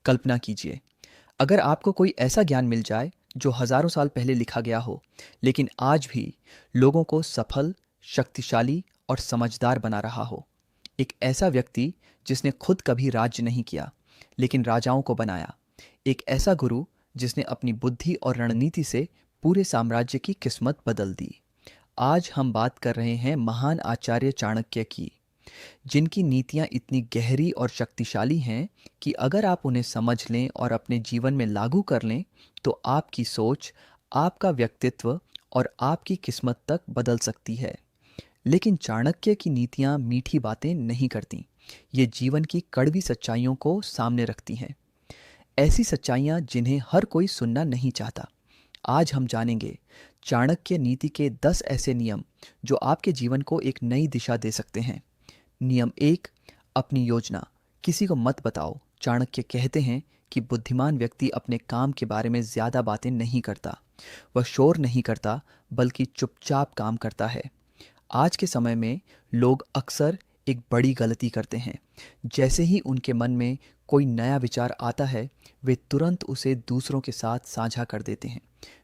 कल्पना कीजिए, अगर आपको कोई ऐसा ज्ञान मिल जाए जो हजारों साल पहले लिखा गया हो, लेकिन आज भी लोगों को सफल, शक्तिशाली और समझदार बना रहा हो। एक ऐसा व्यक्ति जिसने खुद कभी राज्य नहीं किया, लेकिन राजाओं को बनाया। एक ऐसा गुरु जिसने अपनी बुद्धि और रणनीति से पूरे साम्राज्य की किस्मत बदल दी। आज हम बात कर रहे हैं महान आचार्य चाणक्य की, जिनकी नीतियाँ इतनी गहरी और शक्तिशाली हैं कि अगर आप उन्हें समझ लें और अपने जीवन में लागू कर लें, तो आपकी सोच, आपका व्यक्तित्व और आपकी किस्मत तक बदल सकती है। लेकिन चाणक्य की नीतियाँ मीठी बातें नहीं करती, ये जीवन की कड़वी सच्चाइयों को सामने रखती हैं। ऐसी सच्चाइयाँ जिन्हें हर कोई सुनना नहीं चाहता। आज हम जानेंगे चाणक्य नीति के 10 ऐसे नियम जो आपके जीवन को एक नई दिशा दे सकते हैं। नियम 1, अपनी योजना किसी को मत बताओ। चाणक्य कहते हैं कि बुद्धिमान व्यक्ति अपने काम के बारे में ज्यादा बातें नहीं करता। वह शोर नहीं करता, बल्कि चुपचाप काम करता है। आज के समय में लोग अक्सर एक बड़ी गलती करते हैं। जैसे ही उनके मन में कोई नया विचार आता है, वे तुरंत उसे दूसरों के साथ साझा कर देते हैं।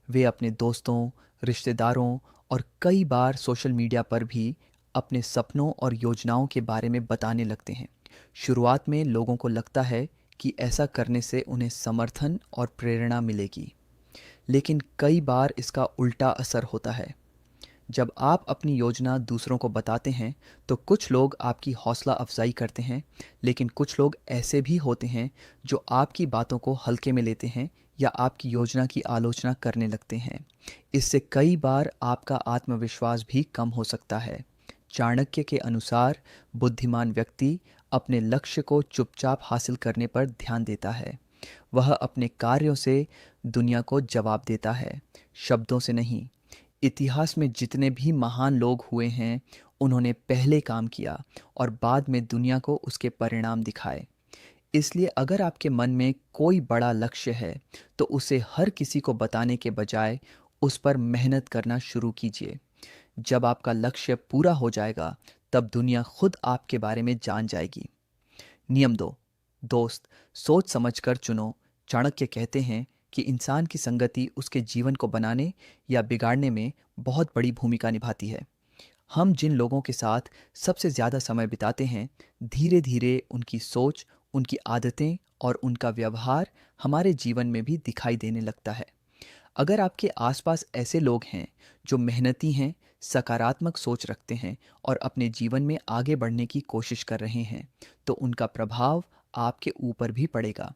वे अपने दोस्तों, रिश्तेदारों और कई बार सोशल मीडिया पर भी अपने सपनों और योजनाओं के बारे में बताने लगते हैं। शुरुआत में लोगों को लगता है कि ऐसा करने से उन्हें समर्थन और प्रेरणा मिलेगी, लेकिन कई बार इसका उल्टा असर होता है। जब आप अपनी योजना दूसरों को बताते हैं, तो कुछ लोग आपकी हौसला अफजाई करते हैं, लेकिन कुछ लोग ऐसे भी होते हैं जो आपकी बातों को हल्के में लेते हैं या आपकी योजना की आलोचना करने लगते हैं। इससे कई बार आपका आत्मविश्वास भी कम हो सकता है। चाणक्य के अनुसार बुद्धिमान व्यक्ति अपने लक्ष्य को चुपचाप हासिल करने पर ध्यान देता है। वह अपने कार्यों से दुनिया को जवाब देता है, शब्दों से नहीं। इतिहास में जितने भी महान लोग हुए हैं, उन्होंने पहले काम किया और बाद में दुनिया को उसके परिणाम दिखाए। इसलिए अगर आपके मन में कोई बड़ा लक्ष्य है, तो उसे हर किसी को बताने के बजाय उस पर मेहनत करना शुरू कीजिए। जब आपका लक्ष्य पूरा हो जाएगा, तब दुनिया खुद आपके बारे में जान जाएगी। नियम 2, दोस्त सोच समझकर चुनो। चाणक्य कहते हैं कि इंसान की संगति उसके जीवन को बनाने या बिगाड़ने में बहुत बड़ी भूमिका निभाती है। हम जिन लोगों के साथ सबसे ज़्यादा समय बिताते हैं, धीरे धीरे उनकी सोच, उनकी आदतें और उनका व्यवहार हमारे जीवन में भी दिखाई देने लगता है। अगर आपके आसपास ऐसे लोग हैं जो मेहनती हैं, सकारात्मक सोच रखते हैं और अपने जीवन में आगे बढ़ने की कोशिश कर रहे हैं, तो उनका प्रभाव आपके ऊपर भी पड़ेगा।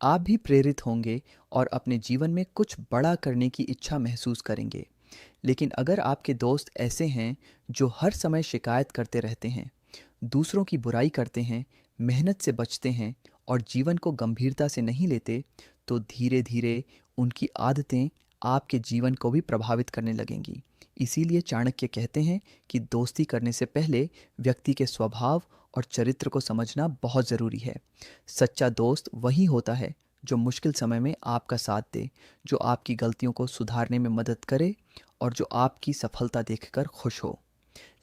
आप भी प्रेरित होंगे और अपने जीवन में कुछ बड़ा करने की इच्छा महसूस करेंगे। लेकिन अगर आपके दोस्त ऐसे हैं जो हर समय शिकायत करते रहते हैं, दूसरों की बुराई करते हैं, मेहनत से बचते हैं और जीवन को गंभीरता से नहीं लेते, तो धीरे धीरे उनकी आदतें आपके जीवन को भी प्रभावित करने लगेंगी। इसीलिए चाणक्य कहते हैं कि दोस्ती करने से पहले व्यक्ति के स्वभाव और चरित्र को समझना बहुत ज़रूरी है। सच्चा दोस्त वही होता है जो मुश्किल समय में आपका साथ दे, जो आपकी गलतियों को सुधारने में मदद करे और जो आपकी सफलता देखकर खुश हो।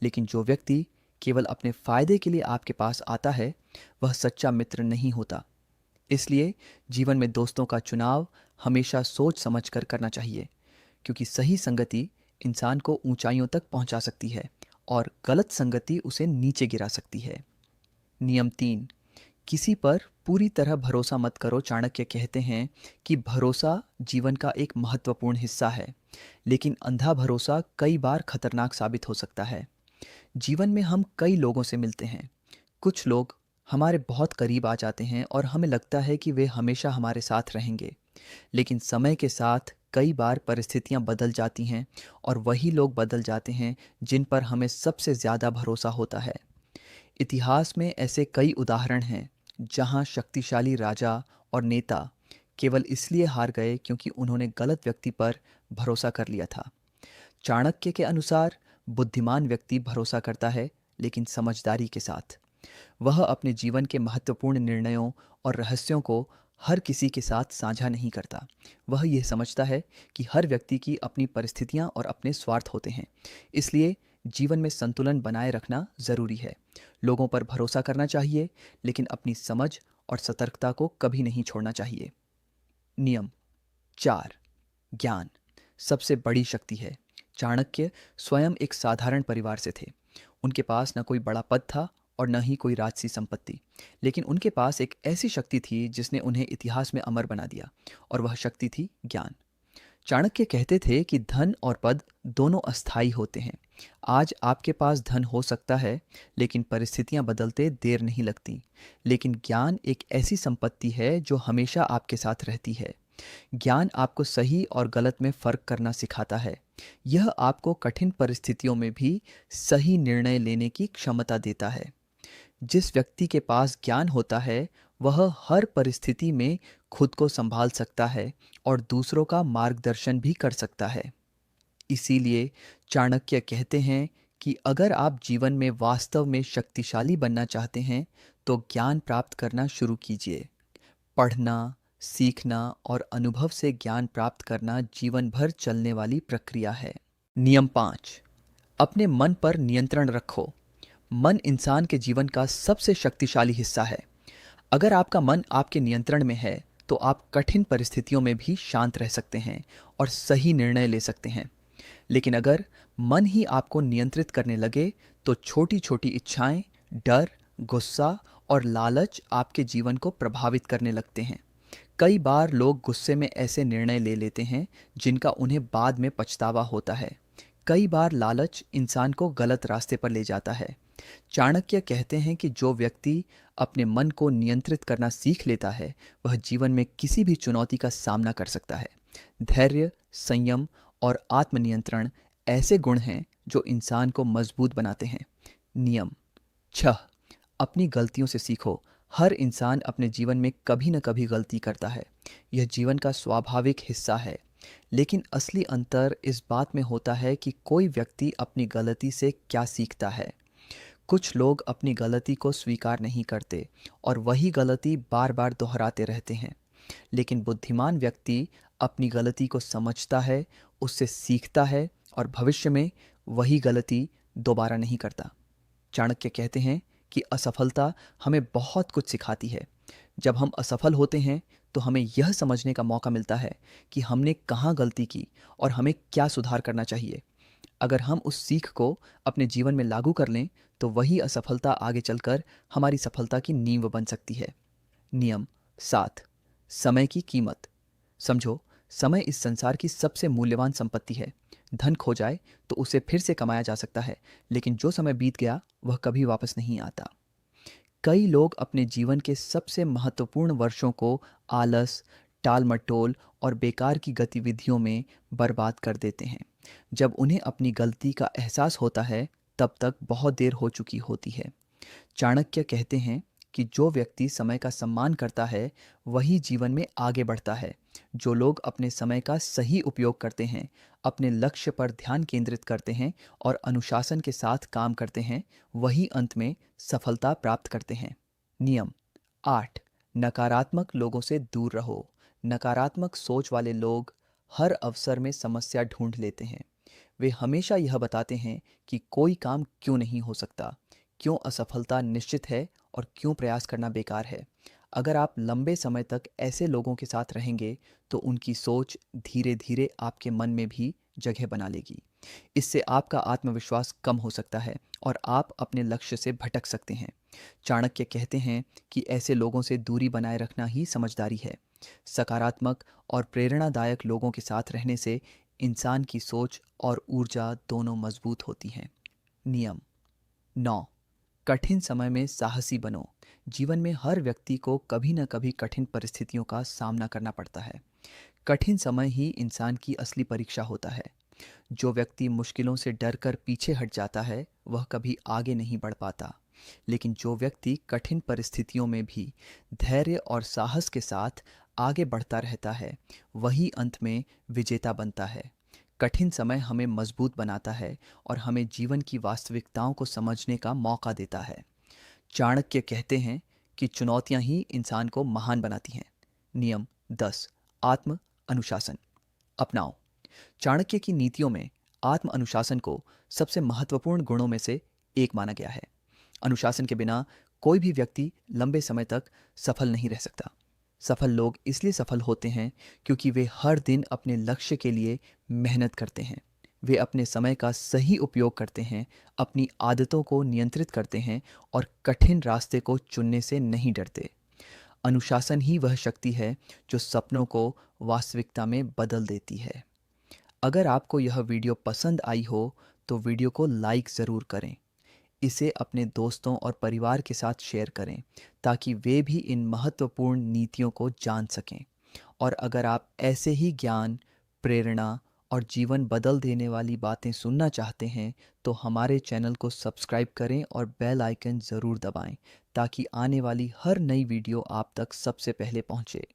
लेकिन जो व्यक्ति केवल अपने फ़ायदे के लिए आपके पास आता है, वह सच्चा मित्र नहीं होता। इसलिए जीवन में दोस्तों का चुनाव हमेशा सोच समझकर करना चाहिए, क्योंकि सही संगति इंसान को ऊंचाइयों तक पहुंचा सकती है और गलत संगति उसे नीचे गिरा सकती है। नियम 3, किसी पर पूरी तरह भरोसा मत करो। चाणक्य कहते हैं कि भरोसा जीवन का एक महत्वपूर्ण हिस्सा है, लेकिन अंधा भरोसा कई बार खतरनाक साबित हो सकता है। जीवन में हम कई लोगों से मिलते हैं। कुछ लोग हमारे बहुत करीब आ जाते हैं और हमें लगता है कि वे हमेशा हमारे साथ रहेंगे, लेकिन समय के साथ कई बार परिस्थितियां बदल जाती हैं और वही लोग बदल जाते हैं जिन पर हमें सबसे ज़्यादा भरोसा होता है। इतिहास में ऐसे कई उदाहरण हैं जहां शक्तिशाली राजा और नेता केवल इसलिए हार गए क्योंकि उन्होंने गलत व्यक्ति पर भरोसा कर लिया था। चाणक्य के अनुसार बुद्धिमान व्यक्ति भरोसा करता है, लेकिन समझदारी के साथ। वह अपने जीवन के महत्वपूर्ण निर्णयों और रहस्यों को हर किसी के साथ साझा नहीं करता। वह यह समझता है कि हर व्यक्ति की अपनी परिस्थितियां और अपने स्वार्थ होते हैं। इसलिए जीवन में संतुलन बनाए रखना ज़रूरी है। लोगों पर भरोसा करना चाहिए, लेकिन अपनी समझ और सतर्कता को कभी नहीं छोड़ना चाहिए। नियम 4, ज्ञान सबसे बड़ी शक्ति है। चाणक्य स्वयं एक साधारण परिवार से थे। उनके पास न कोई बड़ा पद था और न ही कोई राजसी संपत्ति, लेकिन उनके पास एक ऐसी शक्ति थी जिसने उन्हें इतिहास में अमर बना दिया, और वह शक्ति थी ज्ञान। चाणक्य कहते थे कि धन और पद दोनों अस्थायी होते हैं। आज आपके पास धन हो सकता है, लेकिन परिस्थितियां बदलते देर नहीं लगती। लेकिन ज्ञान एक ऐसी संपत्ति है जो हमेशा आपके साथ रहती है। ज्ञान आपको सही और गलत में फर्क करना सिखाता है। यह आपको कठिन परिस्थितियों में भी सही निर्णय लेने की क्षमता देता है। जिस व्यक्ति के पास ज्ञान होता है, वह हर परिस्थिति में खुद को संभाल सकता है और दूसरों का मार्गदर्शन भी कर सकता है। इसीलिए चाणक्य कहते हैं कि अगर आप जीवन में वास्तव में शक्तिशाली बनना चाहते हैं, तो ज्ञान प्राप्त करना शुरू कीजिए। पढ़ना, सीखना और अनुभव से ज्ञान प्राप्त करना जीवन भर चलने वाली प्रक्रिया है। नियम 5, अपने मन पर नियंत्रण रखो। मन इंसान के जीवन का सबसे शक्तिशाली हिस्सा है। अगर आपका मन आपके नियंत्रण में है, तो आप कठिन परिस्थितियों में भी शांत रह सकते हैं और सही निर्णय ले सकते हैं। लेकिन अगर मन ही आपको नियंत्रित करने लगे, तो छोटी छोटी इच्छाएं, डर, गुस्सा और लालच आपके जीवन को प्रभावित करने लगते हैं। कई बार लोग गुस्से में ऐसे निर्णय ले लेते हैं जिनका उन्हें बाद में पछतावा होता है। कई बार लालच इंसान को गलत रास्ते पर ले जाता है। चाणक्य कहते हैं कि जो व्यक्ति अपने मन को नियंत्रित करना सीख लेता है, वह जीवन में किसी भी चुनौती का सामना कर सकता है। धैर्य, संयम और आत्मनियंत्रण ऐसे गुण हैं जो इंसान को मजबूत बनाते हैं। नियम 6, अपनी गलतियों से सीखो। हर इंसान अपने जीवन में कभी न कभी गलती करता है। यह जीवन का स्वाभाविक हिस्सा है। लेकिन असली अंतर इस बात में होता है कि कोई व्यक्ति अपनी गलती से क्या सीखता है। कुछ लोग अपनी गलती को स्वीकार नहीं करते और वही गलती बार बार दोहराते रहते हैं। लेकिन बुद्धिमान व्यक्ति अपनी गलती को समझता है, उससे सीखता है और भविष्य में वही गलती दोबारा नहीं करता। चाणक्य कहते हैं कि असफलता हमें बहुत कुछ सिखाती है। जब हम असफल होते हैं, तो हमें यह समझने का मौका मिलता है कि हमने कहाँ गलती की और हमें क्या सुधार करना चाहिए। अगर हम उस सीख को अपने जीवन में लागू कर लें, तो वही असफलता आगे चलकर हमारी सफलता की नींव बन सकती है। नियम 7, समय की कीमत समझो। समय इस संसार की सबसे मूल्यवान संपत्ति है। धन खो जाए तो उसे फिर से कमाया जा सकता है, लेकिन जो समय बीत गया वह कभी वापस नहीं आता। कई लोग अपने जीवन के सबसे महत्वपूर्ण वर्षों को आलस, टाल-मटोल और बेकार की गतिविधियों में बर्बाद कर देते हैं। जब उन्हें अपनी गलती का एहसास होता है, तब तक बहुत देर हो चुकी होती है। चाणक्य कहते हैं कि जो व्यक्ति समय का सम्मान करता है, वही जीवन में आगे बढ़ता है। जो लोग अपने समय का सही उपयोग करते हैं, अपने लक्ष्य पर ध्यान केंद्रित करते हैं और अनुशासन के साथ काम करते हैं, वही अंत में सफलता प्राप्त करते हैं। नियम 8, नकारात्मक लोगों से दूर रहो। नकारात्मक सोच वाले लोग हर अवसर में समस्या ढूंढ लेते हैं। वे हमेशा यह बताते हैं कि कोई काम क्यों नहीं हो सकता, क्यों असफलता निश्चित है और क्यों प्रयास करना बेकार है। अगर आप लंबे समय तक ऐसे लोगों के साथ रहेंगे, तो उनकी सोच धीरे धीरे आपके मन में भी जगह बना लेगी। इससे आपका आत्मविश्वास कम हो सकता है और आप अपने लक्ष्य से भटक सकते हैं। चाणक्य कहते हैं कि ऐसे लोगों से दूरी बनाए रखना ही समझदारी है। सकारात्मक और प्रेरणादायक लोगों के साथ रहने से इंसान की सोच और ऊर्जा दोनों मजबूत होती हैं। नियम 9, कठिन समय में साहसी बनो। जीवन में हर व्यक्ति को कभी न कभी कठिन परिस्थितियों का सामना करना पड़ता है। कठिन समय ही इंसान की असली परीक्षा होता है। जो व्यक्ति मुश्किलों से डरकर पीछे हट जाता है, वह कभी आगे नहीं बढ़ पाता। लेकिन जो व्यक्ति कठिन परिस्थितियों में भी धैर्य और साहस के साथ आगे बढ़ता रहता है, वही अंत में विजेता बनता है। कठिन समय हमें मजबूत बनाता है और हमें जीवन की वास्तविकताओं को समझने का मौका देता है। चाणक्य कहते हैं कि चुनौतियां ही इंसान को महान बनाती हैं। नियम 10, आत्म अनुशासन अपनाओ। चाणक्य की नीतियों में आत्म अनुशासन को सबसे महत्वपूर्ण गुणों में से एक माना गया है। अनुशासन के बिना कोई भी व्यक्ति लंबे समय तक सफल नहीं रह सकता। सफल लोग इसलिए सफल होते हैं क्योंकि वे हर दिन अपने लक्ष्य के लिए मेहनत करते हैं। वे अपने समय का सही उपयोग करते हैं, अपनी आदतों को नियंत्रित करते हैं और कठिन रास्ते को चुनने से नहीं डरते। अनुशासन ही वह शक्ति है जो सपनों को वास्तविकता में बदल देती है। अगर आपको यह वीडियो पसंद आई हो तो वीडियो को लाइक ज़रूर करें। इसे अपने दोस्तों और परिवार के साथ शेयर करें ताकि वे भी इन महत्वपूर्ण नीतियों को जान सकें। और अगर आप ऐसे ही ज्ञान, प्रेरणा और जीवन बदल देने वाली बातें सुनना चाहते हैं तो हमारे चैनल को सब्सक्राइब करें और बेल आइकन ज़रूर दबाएं ताकि आने वाली हर नई वीडियो आप तक सबसे पहले पहुंचे।